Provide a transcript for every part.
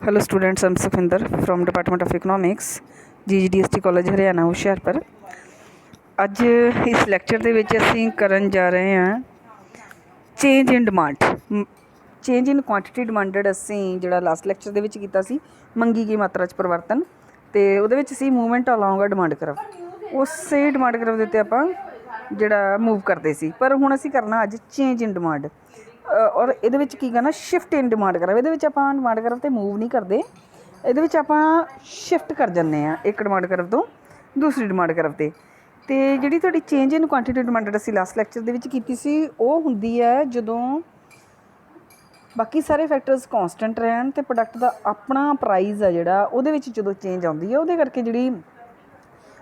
Hello students, I am Sukhwinder from department of economics GGDST college Haryana Hoshiarpur. ਅੱਜ ਇਸ lecture ਦੇ ਵਿੱਚ ਅਸੀਂ ਕਰਨ ਜਾ ਰਹੇ ਹਾਂ ਚੇਂਜ ਇਨ ਡਿਮਾਂਡ। ਚੇਂਜ ਇਨ ਕੁਆਂਟੀਟੀ ਡਿਮਾਂਡਡ ਅਸੀਂ ਜਿਹੜਾ ਲਾਸਟ ਲੈਕਚਰ ਦੇ ਵਿੱਚ ਕੀਤਾ ਸੀ, ਮੰਗੀ ਗਈ ਮਾਤਰਾ 'ਚ ਪਰਿਵਰਤਨ, ਅਤੇ ਉਹਦੇ ਵਿੱਚ ਅਸੀਂ ਮੂਵਮੈਂਟ ਅਲੋਂਗ ਅ ਡਿਮਾਂਡ ਕਰਵ, ਉਸੇ ਡਿਮਾਂਡ ਕਰਵ ਦੇ ਉੱਤੇ ਆਪਾਂ ਜਿਹੜਾ ਮੂਵ ਕਰਦੇ ਸੀ। ਪਰ ਹੁਣ ਅਸੀਂ ਕਰਨਾ ਅੱਜ ਚੇਂਜ ਇਨ ਡਿਮਾਂਡ, ਔਰ ਇਹਦੇ ਵਿੱਚ ਕੀ ਕਰਨਾ, ਸ਼ਿਫਟ ਇਨ ਡਿਮਾਂਡ ਕਰਵ। ਇਹਦੇ ਵਿੱਚ ਆਪਾਂ ਡਿਮਾਂਡ ਕਰਵ 'ਤੇ ਮੂਵ ਨਹੀਂ ਕਰਦੇ, ਇਹਦੇ ਵਿੱਚ ਆਪਾਂ ਸ਼ਿਫਟ ਕਰ ਜਾਂਦੇ ਹਾਂ ਇੱਕ ਡਿਮਾਂਡ ਕਰਵ ਤੋਂ ਦੂਸਰੀ ਡਿਮਾਂਡ ਕਰਵ 'ਤੇ। ਅਤੇ ਜਿਹੜੀ ਤੁਹਾਡੀ ਚੇਂਜ ਇਨ ਕੁਆਂਟੀਟੀ ਡਿਮਾਂਡਡ ਅਸੀਂ ਲਾਸਟ ਲੈਕਚਰ ਦੇ ਵਿੱਚ ਕੀਤੀ ਸੀ, ਉਹ ਹੁੰਦੀ ਹੈ ਜਦੋਂ ਬਾਕੀ ਸਾਰੇ ਫੈਕਟਰਸ ਕੌਂਸਟੈਂਟ ਰਹਿਣ ਅਤੇ ਪ੍ਰੋਡਕਟ ਦਾ ਆਪਣਾ ਪ੍ਰਾਈਜ਼ ਆ ਜਿਹੜਾ ਉਹਦੇ ਵਿੱਚ ਜਦੋਂ ਚੇਂਜ ਆਉਂਦੀ ਹੈ, ਉਹਦੇ ਕਰਕੇ ਜਿਹੜੀ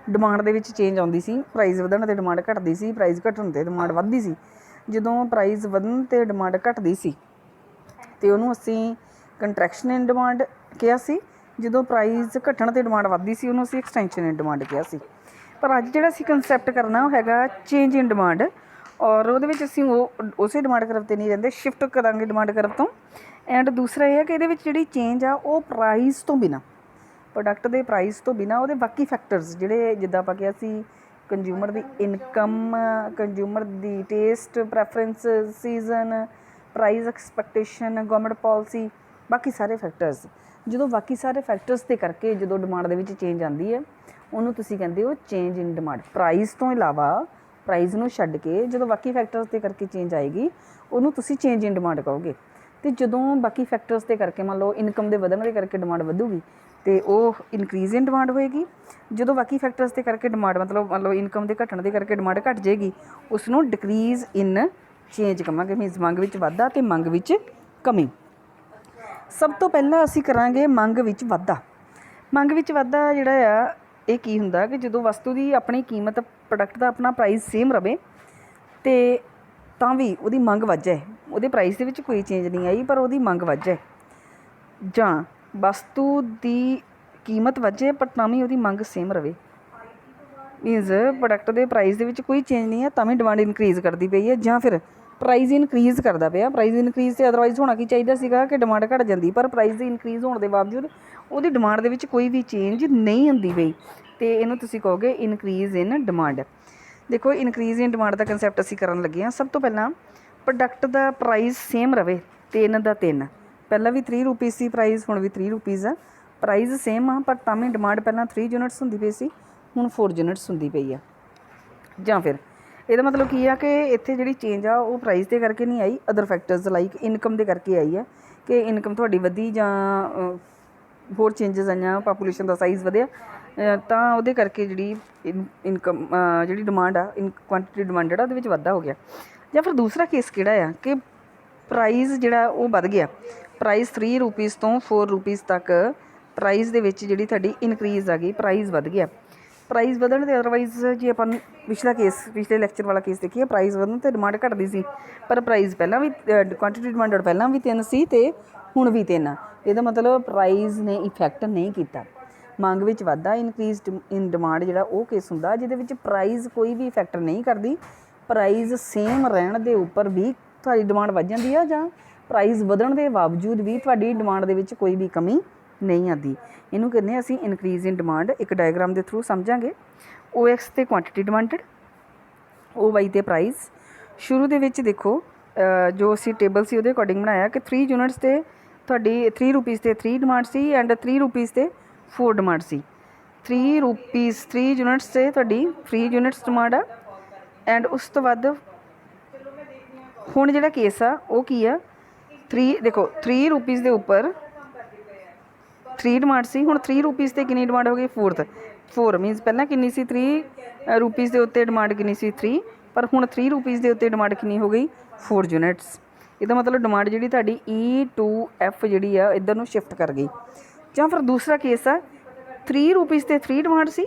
ਡਿਮਾਂਡ ਦੇ ਵਿੱਚ ਚੇਂਜ ਆਉਂਦੀ ਸੀ, ਪ੍ਰਾਈਜ਼ ਵਧਣ 'ਤੇ ਡਿਮਾਂਡ ਘਟਦੀ ਸੀ, ਪ੍ਰਾਈਜ਼ ਘਟਣ 'ਤੇ ਡਿਮਾਂਡ ਵੱਧਦੀ ਸੀ। ਜਦੋਂ ਪ੍ਰਾਈਜ਼ ਵਧਣ 'ਤੇ ਡਿਮਾਂਡ ਘਟਦੀ ਸੀ ਅਤੇ ਉਹਨੂੰ ਅਸੀਂ ਕੰਟਰੈਕਸ਼ਨ ਇਨ ਡਿਮਾਂਡ ਕਿਹਾ ਸੀ। ਜਦੋਂ ਪ੍ਰਾਈਜ਼ ਘਟਣ 'ਤੇ ਡਿਮਾਂਡ ਵੱਧਦੀ ਸੀ, ਉਹਨੂੰ ਅਸੀਂ ਐਕਸਟੈਂਸ਼ਨ ਇਨ ਡਿਮਾਂਡ ਕਿਹਾ ਸੀ। ਪਰ ਅੱਜ ਜਿਹੜਾ ਅਸੀਂ ਕੰਸੈਪਟ ਕਰਨਾ ਉਹ ਹੈਗਾ ਚੇਂਜ ਇਨ ਡਿਮਾਂਡ, ਔਰ ਉਹਦੇ ਵਿੱਚ ਅਸੀਂ ਉਸੇ ਡਿਮਾਂਡ ਕਰਵ 'ਤੇ ਨਹੀਂ ਰਹਿੰਦੇ, ਸ਼ਿਫਟ ਕਰਾਂਗੇ ਡਿਮਾਂਡ ਕਰਵ ਤੋਂ। ਐਂਡ ਦੂਸਰਾ ਇਹ ਹੈ ਕਿ ਇਹਦੇ ਵਿੱਚ ਜਿਹੜੀ ਚੇਂਜ ਆ ਉਹ ਪ੍ਰਾਈਸ ਤੋਂ ਬਿਨਾਂ, ਪ੍ਰੋਡਕਟ ਦੇ ਪ੍ਰਾਈਸ ਤੋਂ ਬਿਨਾਂ ਉਹਦੇ ਬਾਕੀ ਫੈਕਟਰਸ ਜਿਹੜੇ, ਜਿੱਦਾਂ ਆਪਾਂ ਕਿਹਾ ਸੀ ਕੰਜ਼ਿਊਮਰ ਦੀ ਇਨਕਮ, ਕੰਜ਼ਿਊਮਰ ਦੀ taste preference, season, price expectation, government policy, ਬਾਕੀ ਸਾਰੇ ਫੈਕਟਰਸ, ਜਦੋਂ ਬਾਕੀ ਸਾਰੇ ਫੈਕਟਰਸ 'ਤੇ ਕਰਕੇ ਜਦੋਂ ਡਿਮਾਂਡ ਦੇ ਵਿੱਚ ਚੇਂਜ ਆਉਂਦੀ ਹੈ, ਉਹਨੂੰ ਤੁਸੀਂ ਕਹਿੰਦੇ ਹੋ ਚੇਂਜ ਇਨ ਡਿਮਾਂਡ। ਪ੍ਰਾਈਸ ਤੋਂ ਇਲਾਵਾ, ਪ੍ਰਾਈਸ ਨੂੰ ਛੱਡ ਕੇ ਜਦੋਂ ਬਾਕੀ ਫੈਕਟਰਸ 'ਤੇ ਕਰਕੇ ਚੇਂਜ ਆਏਗੀ, ਉਹਨੂੰ ਤੁਸੀਂ ਚੇਂਜ ਇਨ ਡਿਮਾਂਡ ਕਹੋਗੇ। ਅਤੇ ਜਦੋਂ ਬਾਕੀ ਫੈਕਟਰਸ 'ਤੇ ਕਰਕੇ, ਮੰਨ ਲਓ ਇਨਕਮ ਦੇ ਵਧਣ ਦੇ ਕਰਕੇ ਡਿਮਾਂਡ ਵਧੂਗੀ, ਅਤੇ ਉਹ ਇਨਕਰੀਜ਼ ਇਨ ਡਿਮਾਂਡ ਹੋਏਗੀ। ਜਦੋਂ ਬਾਕੀ ਫੈਕਟਰਸ 'ਤੇ ਕਰਕੇ ਡਿਮਾਂਡ, ਮੰਨ ਲਓ ਇਨਕਮ ਦੇ ਘਟਣ ਦੇ ਕਰਕੇ ਡਿਮਾਂਡ ਘਟ ਜਾਏਗੀ, ਉਸ ਨੂੰ ਡਿਕਰੀਜ਼ ਇਨ ਚੇਂਜ ਕਹਾਂਗੇ। ਮੀਨਸ ਮੰਗ ਵਿੱਚ ਵਾਧਾ ਅਤੇ ਮੰਗ ਵਿੱਚ ਕਮੀ। ਸਭ ਤੋਂ ਪਹਿਲਾਂ ਅਸੀਂ ਕਰਾਂਗੇ ਮੰਗ ਵਿੱਚ ਵਾਧਾ। ਮੰਗ ਵਿੱਚ ਵਾਧਾ ਜਿਹੜਾ ਆ, ਇਹ ਕੀ ਹੁੰਦਾ ਕਿ ਜਦੋਂ ਵਸਤੂ ਦੀ ਆਪਣੀ ਕੀਮਤ, ਪ੍ਰੋਡਕਟ ਦਾ ਆਪਣਾ ਪ੍ਰਾਈਸ ਸੇਮ ਰਵੇ ਅਤੇ ਤਾਂ ਵੀ ਉਹਦੀ ਮੰਗ ਵੱਧ ਜਾਏ, ਉਹਦੇ ਪ੍ਰਾਈਸ ਦੇ ਵਿੱਚ ਕੋਈ ਚੇਂਜ ਨਹੀਂ ਆਈ ਪਰ ਉਹਦੀ ਮੰਗ ਵੱਧ ਜਾਏ, ਜਾਂ ਵਸਤੂ ਦੀ ਕੀਮਤ ਵੱਧ ਜਾਏ ਪਰ ਤਾਂ ਵੀ ਉਹਦੀ ਮੰਗ ਸੇਮ ਰਵੇ। ਮੀਨਸ ਪ੍ਰੋਡਕਟ ਦੇ ਪ੍ਰਾਈਸ ਦੇ ਵਿੱਚ ਕੋਈ ਚੇਂਜ ਨਹੀਂ ਹੈ ਤਾਂ ਵੀ ਡਿਮਾਂਡ ਇਨਕਰੀਜ਼ ਕਰਦੀ ਪਈ ਹੈ, ਜਾਂ ਫਿਰ ਪ੍ਰਾਈਜ਼ ਇਨਕਰੀਜ਼ ਕਰਦਾ ਪਿਆ। ਪ੍ਰਾਈਜ਼ ਇਨਕਰੀਜ਼ 'ਤੇ ਅਦਰਵਾਈਜ਼ ਹੋਣਾ ਕੀ ਚਾਹੀਦਾ ਸੀਗਾ ਕਿ ਡਿਮਾਂਡ ਘਟ ਜਾਂਦੀ, ਪਰ ਪ੍ਰਾਈਜ਼ ਦੀ ਇਨਕਰੀਜ਼ ਹੋਣ ਦੇ ਬਾਵਜੂਦ ਉਹਦੀ ਡਿਮਾਂਡ ਦੇ ਵਿੱਚ ਕੋਈ ਵੀ ਚੇਂਜ ਨਹੀਂ ਹੁੰਦੀ ਪਈ, ਅਤੇ ਇਹਨੂੰ ਤੁਸੀਂ ਕਹੋਗੇ ਇਨਕਰੀਜ਼ ਇਨ ਡਿਮਾਂਡ। ਦੇਖੋ, ਇਨਕਰੀਜ਼ ਇਨ ਡਿਮਾਂਡ ਦਾ ਕੰਸੈਪਟ ਅਸੀਂ ਕਰਨ ਲੱਗੇ ਹਾਂ। ਸਭ ਤੋਂ ਪਹਿਲਾਂ ਪ੍ਰੋਡਕਟ ਦਾ ਪ੍ਰਾਈਸ ਸੇਮ ਰਵੇ, 3 ਦਾ 3, ਪਹਿਲਾਂ ਵੀ 3 ਰੁਪੀਜ਼ ਸੀ ਪ੍ਰਾਈਜ਼, ਹੁਣ ਵੀ 3 ਰੁਪੀਜ਼ ਆ। ਪ੍ਰਾਈਜ਼ ਸੇਮ ਆ ਪਰ ਤਾਂ ਵੀ ਡਿਮਾਂਡ ਪਹਿਲਾਂ 3 ਯੂਨਿਟਸ ਹੁੰਦੀ ਪਈ ਸੀ, ਹੁਣ 4 ਯੂਨਿਟਸ ਹੁੰਦੀ ਪਈ ਆ। ਜਾਂ ਫਿਰ ਇਹਦਾ ਮਤਲਬ ਕੀ ਆ ਕਿ ਇੱਥੇ ਜਿਹੜੀ ਚੇਂਜ ਆ ਉਹ ਪ੍ਰਾਈਸ ਦੇ ਕਰਕੇ ਨਹੀਂ ਆਈ, ਅਦਰ ਫੈਕਟਰਸ ਲਾਈਕ ਇਨਕਮ ਦੇ ਕਰਕੇ ਆਈ ਹੈ, ਕਿ ਇਨਕਮ ਤੁਹਾਡੀ ਵਧੀ ਜਾਂ ਹੋਰ ਚੇਂਜਸ ਆਈਆਂ, ਪਾਪੂਲੇਸ਼ਨ ਦਾ ਸਾਈਜ਼ ਵਧਿਆ, ਤਾਂ ਉਹਦੇ ਕਰਕੇ ਜਿਹੜੀ ਇਨਕਮ, ਜਿਹੜੀ ਡਿਮਾਂਡ ਆ, ਕੁਆਂਟੀਟੀ ਡਿਮਾਂਡਡ ਆ, ਉਹਦੇ ਵਿੱਚ ਵਾਧਾ ਹੋ ਗਿਆ। ਜਾਂ ਫਿਰ ਦੂਸਰਾ ਕੇਸ ਕਿਹੜਾ ਆ ਕਿ ਪ੍ਰਾਈਜ਼ ਜਿਹੜਾ ਉਹ ਵੱਧ ਗਿਆ, ਪ੍ਰਾਈਸ 3 ਰੁਪੀਜ਼ ਤੋਂ 4 ਰੁਪੀਜ਼ ਤੱਕ ਪ੍ਰਾਈਜ਼ ਦੇ ਵਿੱਚ ਜਿਹੜੀ ਤੁਹਾਡੀ ਇਨਕਰੀਜ਼ ਆ ਗਈ, ਪ੍ਰਾਈਜ਼ ਵੱਧ ਗਿਆ। ਪ੍ਰਾਈਜ਼ ਵਧਣ 'ਤੇ ਅਦਰਵਾਈਜ਼ ਜੇ ਆਪਾਂ ਪਿਛਲਾ ਕੇਸ, ਪਿਛਲੇ ਲੈਕਚਰ ਵਾਲਾ ਕੇਸ ਦੇਖੀਏ, ਪ੍ਰਾਈਜ਼ ਵਧਣ 'ਤੇ ਡਿਮਾਂਡ ਘਟਦੀ ਸੀ, ਪਰ ਪ੍ਰਾਈਜ਼ ਪਹਿਲਾਂ ਵੀ, ਕੁਆਂਟੀਟੀ ਡਿਮਾਂਡਡ ਪਹਿਲਾਂ ਵੀ 3 ਸੀ ਅਤੇ ਹੁਣ ਵੀ 3 ਆ। ਇਹਦਾ ਮਤਲਬ ਪ੍ਰਾਈਜ਼ ਨੇ ਇਫੈਕਟ ਨਹੀਂ ਕੀਤਾ। ਮੰਗ ਵਿੱਚ ਵਾਧਾ, ਇਨਕਰੀਜ਼ ਇਨ ਡਿਮਾਂਡ, ਜਿਹੜਾ ਉਹ ਕੇਸ ਹੁੰਦਾ ਜਿਹਦੇ ਵਿੱਚ ਪ੍ਰਾਈਜ਼ ਕੋਈ ਵੀ ਇਫੈਕਟ ਨਹੀਂ ਕਰਦੀ, ਪ੍ਰਾਈਜ਼ ਸੇਮ ਰਹਿਣ ਦੇ ਉੱਪਰ ਵੀ ਤੁਹਾਡੀ ਡਿਮਾਂਡ ਵੱਧ ਜਾਂਦੀ ਆ, ਜਾਂ ਪ੍ਰਾਈਜ਼ ਵਧਣ ਦੇ ਬਾਵਜੂਦ ਵੀ ਤੁਹਾਡੀ ਡਿਮਾਂਡ ਦੇ ਵਿੱਚ ਕੋਈ ਵੀ ਕਮੀ ਨਹੀਂ ਆਉਂਦੀ। ਇਹਨੂੰ ਕਹਿੰਦੇ ਅਸੀਂ ਇਨਕਰੀਜ਼ ਇਨ ਡਿਮਾਂਡ। ਇੱਕ ਡਾਇਗਰਾਮ ਦੇ ਥਰੂ ਸਮਝਾਂਗੇ। OX 'ਤੇ ਕੁਆਂਟੀਟੀ ਡਿਮਾਂਡਡ, OY 'ਤੇ ਪ੍ਰਾਈਜ਼। ਸ਼ੁਰੂ ਦੇ ਵਿੱਚ ਦੇਖੋ, ਜੋ ਅਸੀਂ ਟੇਬਲ ਸੀ ਉਹਦੇ ਅਕੋਰਡਿੰਗ ਬਣਾਇਆ ਕਿ 3 ਯੂਨਿਟਸ 'ਤੇ ਤੁਹਾਡੀ 3 ਰੁਪੀਜ਼ 'ਤੇ 3 ਡਿਮਾਂਡ ਸੀ, ਐਂਡ 3 ਰੁਪੀਜ਼ 'ਤੇ 4 ਡਿਮਾਂਡ ਸੀ। 3 ਰੁਪੀਜ਼ 3 ਯੂਨਿਟਸ 'ਤੇ ਤੁਹਾਡੀ 3 ਯੂਨਿਟਸ ਡਿਮਾਂਡ ਆ, ਐਂਡ ਉਸ ਤੋਂ ਬਾਅਦ ਹੁਣ ਜਿਹੜਾ ਕੇਸ ਆ ਉਹ ਕੀ ਆ, 3 ਦੇਖੋ 3 ਰੁਪੀਜ਼ ਦੇ ਉੱਪਰ 3 ਡਿਮਾਂਡ ਸੀ, ਹੁਣ 3 ਰੁਪੀਜ਼ 'ਤੇ ਕਿੰਨੀ ਡਿਮਾਂਡ ਹੋ ਗਈ, 4 ਮੀਨਸ ਪਹਿਲਾਂ ਕਿੰਨੀ ਸੀ, 3 ਰੁਪੀਜ਼ ਦੇ ਉੱਤੇ ਡਿਮਾਂਡ ਕਿੰਨੀ ਸੀ, 3, ਪਰ ਹੁਣ 3 ਰੁਪੀਜ਼ ਦੇ ਉੱਤੇ ਡਿਮਾਂਡ ਕਿੰਨੀ ਹੋ ਗਈ, 4 ਯੂਨਿਟਸ। ਇਹਦਾ ਮਤਲਬ ਡਿਮਾਂਡ ਜਿਹੜੀ ਤੁਹਾਡੀ E to F ਜਿਹੜੀ ਆ ਇੱਧਰ ਨੂੰ ਸ਼ਿਫਟ ਕਰ ਗਈ। ਜਾਂ ਫਿਰ ਦੂਸਰਾ ਕੇਸ ਆ, 3 ਰੁਪੀਜ਼ 'ਤੇ 3 ਡਿਮਾਂਡ ਸੀ,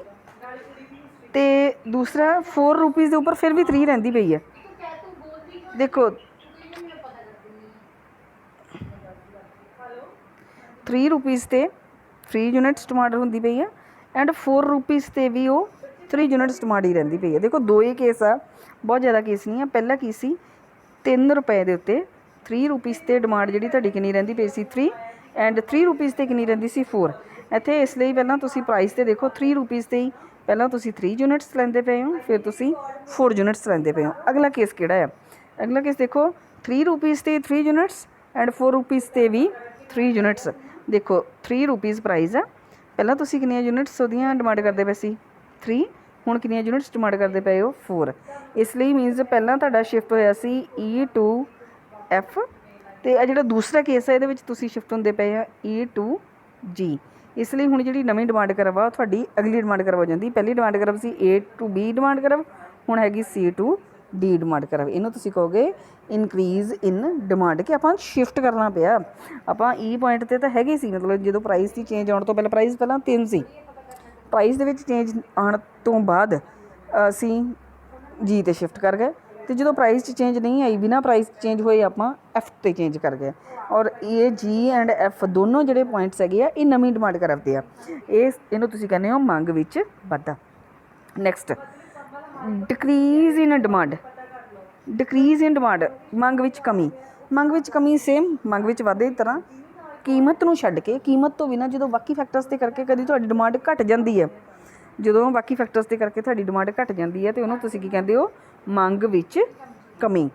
ਅਤੇ ਦੂਸਰਾ 4 ਰੁਪੀਜ਼ ਦੇ ਉੱਪਰ ਫਿਰ ਵੀ 3 ਰਹਿੰਦੀ ਪਈ ਹੈ। ਦੇਖੋ 3 ਰੁਪੀਜ਼ 'ਤੇ 3 ਯੂਨਿਟਸ ਡਿਮਾਂਡ ਹੁੰਦੀ ਪਈ ਹੈ, ਐਂਡ 4 ਰੁਪੀਜ਼ 'ਤੇ ਵੀ ਉਹ 3 ਯੂਨਿਟਸ ਡਿਮਾਂਡ ਹੀ ਰਹਿੰਦੀ ਪਈ ਹੈ। ਦੇਖੋ ਦੋ ਹੀ ਕੇਸ ਆ, ਬਹੁਤ ਜ਼ਿਆਦਾ ਕੇਸ ਨਹੀਂ ਆ। ਪਹਿਲਾ ਕੀ ਸੀ, 3 ਰੁਪਏ ਦੇ ਉੱਤੇ 3 ਰੁਪੀਜ਼ 'ਤੇ ਡਿਮਾਂਡ ਜਿਹੜੀ ਤੁਹਾਡੀ ਕਿੰਨੀ ਰਹਿੰਦੀ ਪਈ ਸੀ, 3, ਐਂਡ 3 ਰੁਪੀज़ 'ਤੇ ਕਿੰਨੀ ਰਹਿੰਦੀ ਸੀ 4। ਇੱਥੇ ਇਸ ਲਈ ਪਹਿਲਾਂ ਤੁਸੀਂ ਪ੍ਰਾਈਸ 'ਤੇ ਦੇਖੋ 3 ਰੁਪੀज़ 'ਤੇ ਹੀ ਪਹਿਲਾਂ ਤੁਸੀਂ 3 ਯੂਨਿਟਸ ਲੈਂਦੇ ਪਏ ਹੋ, ਫਿਰ ਤੁਸੀਂ 4 ਯੂਨਿਟਸ ਲੈਂਦੇ ਪਏ ਹੋ। ਅਗਲਾ ਕੇਸ ਕਿਹੜਾ ਆ? ਅਗਲਾ ਕੇਸ ਦੇਖੋ 3 ਰੁਪੀज़ 'ਤੇ 3 ਯੂਨਿਟਸ ਐਂਡ 4 ਰੁਪੀज़ 'ਤੇ ਵੀ 3 ਯੂਨਿਟਸ। ਦੇਖੋ 3 ਰੁਪੀज़ ਪ੍ਰਾਈਸ ਆ, ਪਹਿਲਾਂ ਤੁਸੀਂ ਕਿੰਨੀਆਂ ਯੂਨਿਟਸ ਉਹਦੀਆਂ ਡਿਮਾਂਡ ਕਰਦੇ ਪਏ ਸੀ 3, ਹੁਣ ਕਿੰਨੀਆਂ ਯੂਨਿਟਸ ਡਿਮਾਂਡ ਕਰਦੇ ਪਏ ਹੋ 4। ਇਸ ਲਈ ਮੀਨਸ ਪਹਿਲਾਂ ਤੁਹਾਡਾ ਸ਼ਿਫਟ ਹੋਇਆ ਸੀ E to F, ਅਤੇ ਇਹ ਜਿਹੜਾ ਦੂਸਰਾ ਕੇਸ ਹੈ ਇਹਦੇ ਵਿੱਚ ਤੁਸੀਂ ਸ਼ਿਫਟ ਹੁੰਦੇ ਪਏ ਆ E to G। ਇਸ ਲਈ ਹੁਣ ਜਿਹੜੀ ਨਵੀਂ ਡਿਮਾਂਡ ਕਰਵ ਆ ਤੁਹਾਡੀ ਅਗਲੀ ਡਿਮਾਂਡ ਕਰਵ ਹੋ ਜਾਂਦੀ। ਪਹਿਲੀ demand curve C A to B demand curve, ਹੁਣ ਹੈਗੀ C to D demand curve. ਇਹਨੂੰ ਤੁਸੀਂ ਕਹੋਗੇ ਇਨਕਰੀਜ਼ ਇਨ ਡਿਮਾਂਡ, ਕਿ ਆਪਾਂ ਸ਼ਿਫਟ ਕਰਨਾ ਪਿਆ। ਆਪਾਂ E ਪੁਆਇੰਟ 'ਤੇ ਤਾਂ ਹੈਗੇ ਸੀ, ਮਤਲਬ ਜਦੋਂ ਪ੍ਰਾਈਸ ਦੀ ਚੇਂਜ ਆਉਣ ਤੋਂ ਪਹਿਲਾਂ ਪ੍ਰਾਈਸ ਪਹਿਲਾਂ 3 ਸੀ, ਪ੍ਰਾਈਸ ਦੇ ਵਿੱਚ ਚੇਂਜ ਆਉਣ ਤੋਂ ਬਾਅਦ ਅਸੀਂ G 'ਤੇ ਸ਼ਿਫਟ ਕਰ ਗਏ, ਅਤੇ ਜਦੋਂ ਪ੍ਰਾਈਸ 'ਚ ਚੇਂਜ ਨਹੀਂ ਆਈ, ਬਿਨਾਂ ਪ੍ਰਾਈਸ ਚੇਂਜ ਹੋਏ ਆਪਾਂ F 'ਤੇ ਚੇਂਜ ਕਰ ਗਏ। ਔਰ ਇਹ G ਐਂਡ F ਦੋਨੋਂ ਜਿਹੜੇ ਪੁਆਇੰਟਸ ਹੈਗੇ ਆ ਇਹ ਨਵੀਂ ਡਿਮਾਂਡ ਕਰਦੇ ਆ। ਇਹਨੂੰ ਤੁਸੀਂ ਕਹਿੰਦੇ ਹੋ ਮੰਗ ਵਿੱਚ ਵਾਧਾ। ਨੈਕਸਟ ਡਿਕਰੀਜ਼ ਇਨ ਡਿਮਾਂਡ। ਡਿਕਰੀਜ਼ ਇਨ ਡਿਮਾਂਡ ਮੰਗ ਵਿੱਚ ਕਮੀ। ਮੰਗ ਵਿੱਚ ਕਮੀ ਸੇਮ ਮੰਗ ਵਿੱਚ ਵਾਧੇ ਦੀ ਤਰ੍ਹਾਂ ਕੀਮਤ ਨੂੰ ਛੱਡ ਕੇ, ਕੀਮਤ ਤੋਂ ਬਿਨਾਂ ਜਦੋਂ ਬਾਕੀ ਫੈਕਟਰਸ 'ਤੇ ਕਰਕੇ ਕਦੀ ਤੁਹਾਡੀ ਡਿਮਾਂਡ ਘੱਟ ਜਾਂਦੀ ਹੈ, ਜਦੋਂ ਬਾਕੀ ਫੈਕਟਰਸ 'ਤੇ ਕਰਕੇ ਤੁਹਾਡੀ ਡਿਮਾਂਡ ਘੱਟ ਜਾਂਦੀ ਹੈ, ਅਤੇ ਉਹਨੂੰ ਤੁਸੀਂ ਕੀ ਕਹਿੰਦੇ ਹੋ? ਮੰਗ ਵਿੱਚ ਕਮੀ।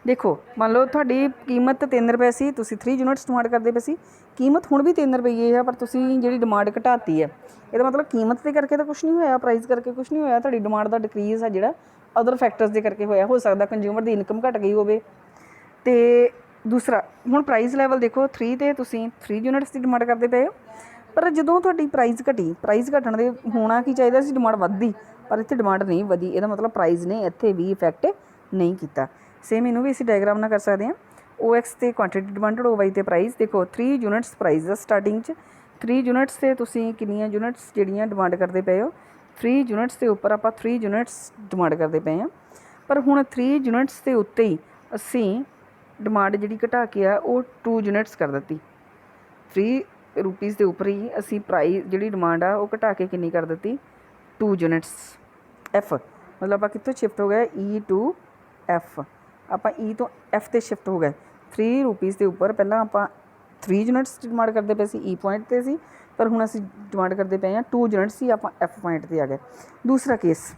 ਦੇਖੋ ਮੰਨ ਲਓ ਤੁਹਾਡੀ ਕੀਮਤ 3 ਰੁਪਏ ਸੀ, ਤੁਸੀਂ 3 ਯੂਨਿਟਸ ਡਿਮਾਂਡ ਕਰਦੇ ਪਏ ਸੀ, ਕੀਮਤ ਹੁਣ ਵੀ 3 ਰੁਪਏ ਹੈ, ਪਰ ਤੁਸੀਂ ਜਿਹੜੀ ਡਿਮਾਂਡ ਘਟਾਤੀ ਹੈ, ਇਹਦਾ ਮਤਲਬ ਕੀਮਤ ਦੇ ਕਰਕੇ ਤਾਂ ਕੁਛ ਨਹੀਂ ਹੋਇਆ, ਪ੍ਰਾਈਸ ਕਰਕੇ ਕੁਛ ਨਹੀਂ ਹੋਇਆ, ਤੁਹਾਡੀ ਡਿਮਾਂਡ ਦਾ ਡਿਕਰੀਜ਼ ਹੈ ਜਿਹੜਾ ਅਦਰ ਫੈਕਟਰਸ ਦੇ ਕਰਕੇ ਹੋਇਆ। ਹੋ ਸਕਦਾ ਕੰਜ਼ਿਊਮਰ ਦੀ ਇਨਕਮ ਘਟ ਗਈ ਹੋਵੇ। ਅਤੇ ਦੂਸਰਾ ਹੁਣ ਪ੍ਰਾਈਸ ਲੈਵਲ ਦੇਖੋ 3 'ਤੇ ਤੁਸੀਂ 3 ਯੂਨਿਟਸ ਦੀ ਡਿਮਾਂਡ ਕਰਦੇ ਪਏ ਹੋ, ਪਰ ਜਦੋਂ ਤੁਹਾਡੀ ਪ੍ਰਾਈਸ ਘਟੀ, ਪ੍ਰਾਈਸ ਘਟਣ ਦੇ ਹੋਣਾ ਕੀ ਚਾਹੀਦਾ ਸੀ? ਡਿਮਾਂਡ ਵੱਧਦੀ, ਪਰ ਇੱਥੇ ਡਿਮਾਂਡ ਨਹੀਂ ਵਧੀ, ਇਹਦਾ ਮਤਲਬ ਪ੍ਰਾਈਸ ਨੇ ਇੱਥੇ ਵੀ ਇਫੈਕਟ ਨਹੀਂ ਕੀਤਾ। ਸੇਮ ਇਹਨੂੰ ਵੀ ਅਸੀਂ ਡਾਇਗਰਾਮ ਨਾਲ ਕਰ ਸਕਦੇ ਹਾਂ। OX 'ਤੇ ਕੁਆਂਟੀਟੀ ਡਿਮਾਂਡਡ, OY 'ਤੇ ਪ੍ਰਾਈਸ। ਦੇਖੋ 3 ਯੂਨਿਟਸ ਪ੍ਰਾਈਸ ਆ ਸਟਾਰਟਿੰਗ 'ਚ, 3 ਯੂਨਿਟਸ 'ਤੇ ਤੁਸੀਂ ਕਿੰਨੀਆਂ ਯੂਨਿਟਸ ਜਿਹੜੀਆਂ ਡਿਮਾਂਡ ਕਰਦੇ ਪਏ ਹੋ? 3 ਯੂਨਿਟਸ ਦੇ ਉੱਪਰ ਆਪਾਂ 3 ਯੂਨਿਟਸ ਡਿਮਾਂਡ ਕਰਦੇ ਪਏ ਹਾਂ, ਪਰ ਹੁਣ 3 ਯੂਨਿਟਸ ਦੇ ਉੱਤੇ ਹੀ ਅਸੀਂ ਡਿਮਾਂਡ ਜਿਹੜੀ ਘਟਾ ਕੇ ਆ ਉਹ 2 ਯੂਨਿਟਸ ਕਰ ਦਿੱਤੀ। 3 ਰੁਪੀਜ਼ ਦੇ ਉੱਪਰ ਹੀ ਅਸੀਂ ਪ੍ਰਾਈਸ ਜਿਹੜੀ ਡਿਮਾਂਡ ਆ ਉਹ ਘਟਾ ਕੇ ਕਿੰਨੀ ਕਰ ਦਿੱਤੀ? 2 ਯੂਨਿਟਸ। F ਮਤਲਬ ਆਪਾਂ ਕਿੱਥੋਂ ਸ਼ਿਫਟ ਹੋ ਗਏ? E to F। ਆਪਾਂ E ਤੋਂ F 'ਤੇ ਸ਼ਿਫਟ ਹੋ ਗਏ। 3 ਰੁਪੀਜ਼ ਦੇ ਉੱਪਰ ਪਹਿਲਾਂ ਆਪਾਂ 3 ਯੂਨਿਟਸ ਡਿਮਾਂਡ ਕਰਦੇ ਪਏ ਸੀ, E ਪੁਆਇੰਟ 'ਤੇ ਸੀ, ਪਰ ਹੁਣ ਅਸੀਂ ਡਿਮਾਂਡ ਕਰਦੇ ਪਏ ਹਾਂ 2 ਯੂਨਿਟਸ ਹੀ, ਆਪਾਂ F ਪੁਆਇੰਟ 'ਤੇ ਆ ਗਏ। ਦੂਸਰਾ ਕੇਸ,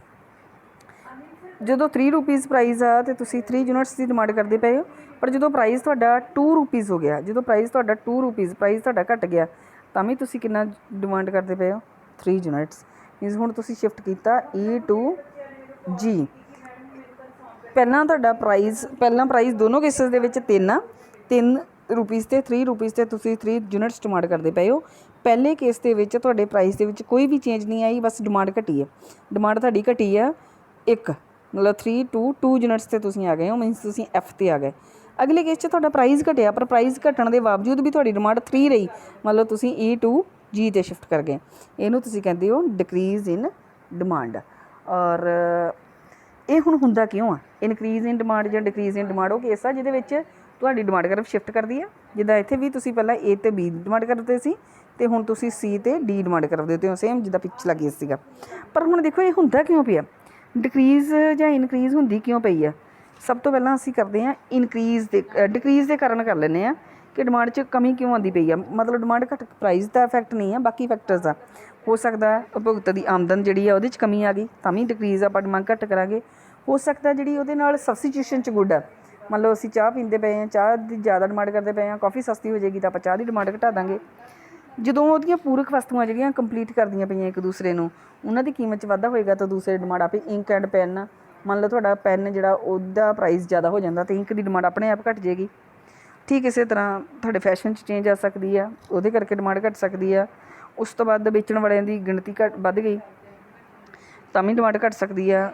ਜਦੋਂ 3 ਰੁਪੀਜ਼ ਪ੍ਰਾਈਸ ਆ ਅਤੇ ਤੁਸੀਂ 3 ਯੂਨਿਟਸ ਦੀ ਡਿਮਾਂਡ ਕਰਦੇ ਪਏ ਹੋ, ਪਰ ਜਦੋਂ ਪ੍ਰਾਈਸ ਤੁਹਾਡਾ 2 ਰੁਪੀਜ਼ ਹੋ ਗਿਆ, ਜਦੋਂ ਪ੍ਰਾਈਸ ਤੁਹਾਡਾ 2 ਰੁਪੀਜ਼ ਪ੍ਰਾਈਸ ਤੁਹਾਡਾ ਘਟ ਗਿਆ, ਤਾਂ ਵੀ ਤੁਸੀਂ ਕਿੰਨਾ ਡਿਮਾਂਡ ਕਰਦੇ ਪਏ ਹੋ? 3 ਯੂਨਿਟਸ। ਮੀਨਸ ਹੁਣ ਤੁਸੀਂ ਸ਼ਿਫਟ ਕੀਤਾ E to G। ਪਹਿਲਾਂ ਤੁਹਾਡਾ ਪ੍ਰਾਈਸ, ਪਹਿਲਾਂ ਪ੍ਰਾਈਸ ਦੋਨੋਂ ਕੇਸਿਸ ਦੇ ਵਿੱਚ 3 ਆ, 3 ਰੁਪੀਜ਼ 'ਤੇ 3 ਰੁਪੀਜ਼ 'ਤੇ ਤੁਸੀਂ 3 ਯੂਨਿਟਸ ਡਿਮਾਂਡ ਕਰਦੇ ਪਏ ਹੋ। ਪਹਿਲੇ ਕੇਸ ਦੇ ਵਿੱਚ ਤੁਹਾਡੇ ਪ੍ਰਾਈਸ ਦੇ ਵਿੱਚ ਕੋਈ ਵੀ ਚੇਂਜ ਨਹੀਂ ਆਈ, ਬਸ ਡਿਮਾਂਡ ਘਟੀ ਹੈ। ਡਿਮਾਂਡ ਤੁਹਾਡੀ ਘਟੀ ਆ 1, ਮਤਲਬ 3 to 2 ਯੂਨਿਟਸ 'ਤੇ ਤੁਸੀਂ ਆ ਗਏ ਹੋ, ਮੀਨਸ ਤੁਸੀਂ F 'ਤੇ ਆ ਗਏ। ਅਗਲੇ ਕੇਸ 'ਚ ਤੁਹਾਡਾ ਪ੍ਰਾਈਸ ਘਟਿਆ, ਪਰ ਪ੍ਰਾਈਸ ਘਟਣ ਦੇ ਬਾਵਜੂਦ ਵੀ ਤੁਹਾਡੀ ਡਿਮਾਂਡ 3 ਰਹੀ, ਮਤਲਬ ਤੁਸੀਂ E to G 'ਤੇ ਸ਼ਿਫਟ ਕਰ ਗਏ। ਇਹਨੂੰ ਤੁਸੀਂ ਕਹਿੰਦੇ ਹੋ ਡਿਕਰੀਜ਼ ਇਨ ਡਿਮਾਂਡ। ਔਰ ਇਹ ਹੁਣ ਹੁੰਦਾ ਕਿਉਂ ਆ? ਇਨਕਰੀਜ਼ ਇਨ ਡਿਮਾਂਡ ਜਾਂ ਡਿਕਰੀਜ਼ ਇਨ ਡਿਮਾਂਡ ਉਹ ਕੇਸ ਆ ਜਿਹਦੇ ਵਿੱਚ ਤੁਹਾਡੀ ਡਿਮਾਂਡ ਕਰਵ ਸ਼ਿਫਟ ਕਰਦੀ ਆ। ਜਿੱਦਾਂ ਇੱਥੇ ਵੀ ਤੁਸੀਂ ਪਹਿਲਾਂ A ਅਤੇ B ਡਿਮਾਂਡ ਕਰਦੇ ਸੀ, ਅਤੇ ਹੁਣ ਤੁਸੀਂ C ਅਤੇ D ਡਿਮਾਂਡ ਕਰਦੇ ਹੋ, ਸੇਮ ਜਿੱਦਾਂ ਪਿਛਲਾ ਕੇਸ ਸੀਗਾ। ਪਰ ਹੁਣ ਦੇਖੋ ਇਹ ਹੁੰਦਾ ਕਿਉਂ ਪਿਆ? ਡਿਕਰੀਜ਼ ਜਾਂ ਇਨਕਰੀਜ਼ ਹੁੰਦੀ ਕਿਉਂ ਪਈ ਆ? ਸਭ ਤੋਂ ਪਹਿਲਾਂ ਅਸੀਂ ਕਰਦੇ ਹਾਂ ਇਨਕਰੀਜ਼ ਦੇ ਡਿਕਰੀਜ਼ ਦੇ ਕਾਰਨ ਕਰ ਲੈਂਦੇ ਹਾਂ ਕਿ ਡਿਮਾਂਡ 'ਚ ਕਮੀ ਕਿਉਂ ਆਉਂਦੀ ਪਈ ਆ। ਮਤਲਬ ਡਿਮਾਂਡ ਘੱਟ, ਪ੍ਰਾਈਸ ਦਾ ਇਫੈਕਟ ਨਹੀਂ ਆ, ਬਾਕੀ ਫੈਕਟਰਸ ਆ। ਹੋ ਸਕਦਾ ਉਪਭੋਗਤਾ ਦੀ ਆਮਦਨ ਜਿਹੜੀ ਆ ਉਹਦੇ 'ਚ ਕਮੀ ਆ ਗਈ, ਤਾਂ ਵੀ ਡਿਕਰੀਜ਼ ਆਪਾਂ ਡਿਮਾਂਡ ਘੱਟ ਕਰਾਂਗੇ। ਹੋ ਸਕਦਾ ਜਿਹੜੀ ਉਹਦੇ ਨਾਲ ਸਬਸਟੀਟਿਊਸ਼ਨ 'ਚ ਗੁੱਡ ਆ, ਮੰਨ ਲਓ ਅਸੀਂ ਚਾਹ ਪੀਂਦੇ ਪਏ ਹਾਂ, ਚਾਹ ਦੀ ਜ਼ਿਆਦਾ ਡਿਮਾਂਡ ਕਰਦੇ ਪਏ ਹਾਂ, ਕਾਫੀ ਸਸਤੀ ਹੋ ਜਾਏਗੀ ਤਾਂ ਆਪਾਂ ਚਾਹ ਦੀ ਡਿਮਾਂਡ ਘਟਾ ਦਾਂਗੇ। ਜਦੋਂ ਉਹਦੀਆਂ ਪੂਰਕ ਵਸਤੂਆਂ ਜਿਹੜੀਆਂ ਕੰਪਲੀਟ ਕਰਦੀਆਂ ਪਈਆਂ ਇੱਕ ਦੂਸਰੇ ਨੂੰ, ਉਹਨਾਂ ਦੀ ਕੀਮਤ 'ਚ ਵਾਧਾ ਹੋਏਗਾ ਤਾਂ ਦੂਸਰੇ ਡਿਮਾਂਡ ਆਪੇ। ਇੰਕ ਐਂਡ ਪੈਨ, ਮੰਨ ਲਓ ਤੁਹਾਡਾ ਪੈਨ ਜਿਹੜਾ ਉਹਦਾ ਪ੍ਰਾਈਸ ਜ਼ਿਆਦਾ ਹੋ ਜਾਂਦਾ, ਤਾਂ ਇੰਕ ਦੀ ਡਿਮਾਂਡ ਆਪਣੇ ਆਪ ਘਟ ਜਾਏਗੀ। ਠੀਕ ਇਸੇ ਤਰ੍ਹਾਂ ਤੁਹਾਡੇ ਫੈਸ਼ਨ 'ਚ ਚੇਂਜ ਆ ਸਕਦੀ ਆ, ਉਹਦੇ ਕਰਕੇ ਡਿਮਾਂਡ ਘਟ ਸਕਦੀ ਆ। ਉਸ ਤੋਂ ਬਾਅਦ ਵੇਚਣ ਵਾਲਿਆਂ ਦੀ ਗਿਣਤੀ ਵੱਧ ਗਈ ਤਾਂ ਵੀ ਡਿਮਾਂਡ ਘਟ ਸਕਦੀ ਆ।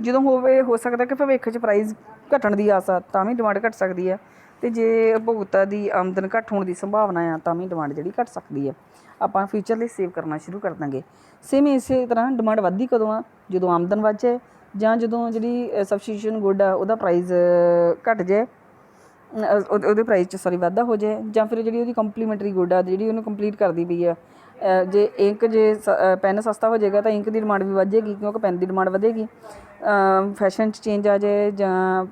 ਜਦੋਂ ਹੋ ਸਕਦਾ ਕਿ ਭਵਿੱਖ 'ਚ ਪ੍ਰਾਈਸ ਘਟਣ ਦੀ ਆਸ ਆ ਤਾਂ ਵੀ ਡਿਮਾਂਡ ਘਟ ਸਕਦੀ ਆ। ਅਤੇ ਜੇ ਉਪਭੋਗਤਾ ਦੀ ਆਮਦਨ ਘੱਟ ਹੋਣ ਦੀ ਸੰਭਾਵਨਾ ਆ ਤਾਂ ਵੀ ਡਿਮਾਂਡ ਜਿਹੜੀ ਘੱਟ ਸਕਦੀ ਆ। ਆਪਾਂ ਫਿਊਚਰ ਲਈ ਸੇਵ ਕਰਨਾ ਸ਼ੁਰੂ ਕਰ ਦਾਂਗੇ। ਸੇਮ ਇਸੇ ਤਰ੍ਹਾਂ ਡਿਮਾਂਡ ਵੱਧਦੀ ਕਦੋਂ ਆ? ਜਦੋਂ ਆਮਦਨ ਵੱਧ ਜਾਏ, ਜਾਂ ਜਦੋਂ ਜਿਹੜੀ ਸਬਸਟੀਟਿਊਸ਼ਨ ਗੁੱਡ ਆ ਉਹਦਾ ਪ੍ਰਾਈਸ ਘੱਟ ਜਾਏ, ਉਹਦੇ ਪ੍ਰਾਈਸ 'ਚ ਵਾਧਾ ਹੋ ਜਾਏ, ਜਾਂ ਫਿਰ ਜਿਹੜੀ ਉਹਦੀ ਕੰਪਲੀਮੈਂਟਰੀ ਗੁੱਡ ਆ ਜਿਹੜੀ ਉਹਨੂੰ ਕੰਪਲੀਟ ਕਰਦੀ ਪਈ ਆ। ਜੇ ਪੈਨ ਸਸਤਾ ਹੋ ਜਾਏਗਾ ਤਾਂ ਇੰਕ ਦੀ ਡਿਮਾਂਡ ਵੀ ਵੱਧ ਜਾਏਗੀ, ਕਿਉਂਕਿ ਪੈਨ ਦੀ ਡਿਮਾਂਡ ਵਧੇਗੀ। ਫੈਸ਼ਨ 'ਚ ਚੇਂਜ ਆ ਜਾਏ, ਜਾਂ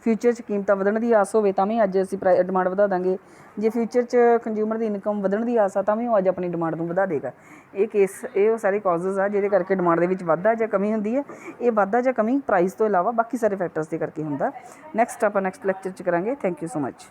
ਫਿਊਚਰ 'ਚ ਕੀਮਤਾਂ ਵਧਣ ਦੀ ਆਸ ਹੋਵੇ ਤਾਂ ਵੀ ਅੱਜ ਅਸੀਂ ਡਿਮਾਂਡ ਵਧਾ ਦਾਂਗੇ। ਜੇ ਫਿਊਚਰ 'ਚ ਕੰਜ਼ਿਊਮਰ ਦੀ ਇਨਕਮ ਵਧਣ ਦੀ ਆਸ ਆ ਤਾਂ ਵੀ ਉਹ ਅੱਜ ਆਪਣੀ ਡਿਮਾਂਡ ਨੂੰ ਵਧਾ ਦੇਗਾ। ਇਹ ਉਹ ਸਾਰੇ ਕਾਜ਼ਜ਼ ਆ ਜਿਹਦੇ ਕਰਕੇ ਡਿਮਾਂਡ ਦੇ ਵਿੱਚ ਵਾਧਾ ਜਾਂ ਕਮੀ ਹੁੰਦੀ ਹੈ। ਇਹ ਵਾਧਾ ਜਾਂ ਕਮੀ ਪ੍ਰਾਈਸ ਤੋਂ ਇਲਾਵਾ ਬਾਕੀ ਸਾਰੇ ਫੈਕਟਰਸ ਦੇ ਕਰਕੇ ਹੁੰਦਾ। ਨੈਕਸਟ ਆਪਾਂ ਨੈਕਸਟ ਲੈਕਚਰ 'ਚ ਕਰਾਂਗੇ। Thank you so much.